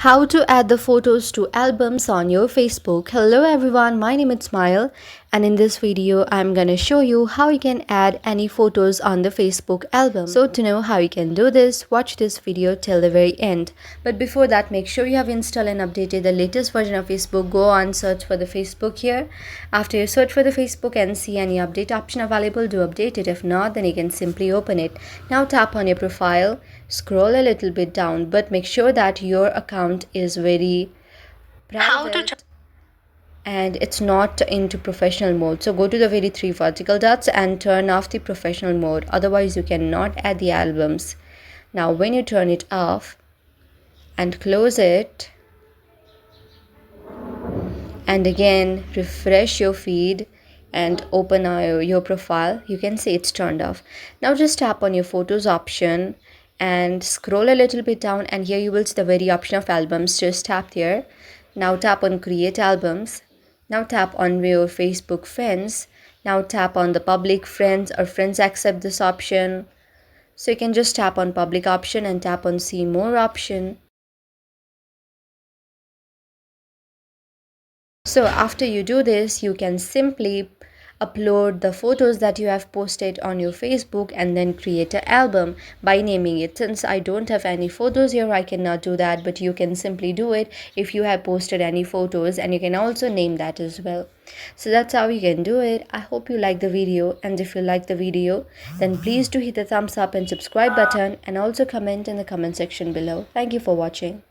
How to add the photos to albums on your Facebook. Hello everyone, my name is Smile, and in this video I'm gonna show you how you can add any photos on the Facebook album. So to know how you can do this, watch this video till the very end. But before that, make sure you have installed and updated the latest version of Facebook. Go on, search for the Facebook here. After you search for the Facebook and see any update option available, do update it. If not, then you can simply open it. Now tap on your profile, scroll a little bit down, but make sure that your account is very private and it's not into professional mode. So go to the very three vertical dots and turn off the professional mode, otherwise you cannot add the albums. Now when you turn it off and close it and again refresh your feed and open your profile, you can see it's turned off. Now just tap on your photos option and scroll a little bit down, and here you will see the very option of albums. Just tap there. Now tap on create albums. Now tap on your Facebook friends. Now tap on the public friends or friends accept this option. So you can just tap on public option and tap on see more option. So after you do this, you can simply upload the photos that you have posted on your Facebook and then create an album by naming it. Since I don't have any photos here, I cannot do that, but you can simply do it if you have posted any photos, and you can also name that as well. So that's how you can do it. I hope you like the video, and if you like the video, then please do hit the thumbs up and subscribe button, and also comment in the comment section below. Thank you for watching.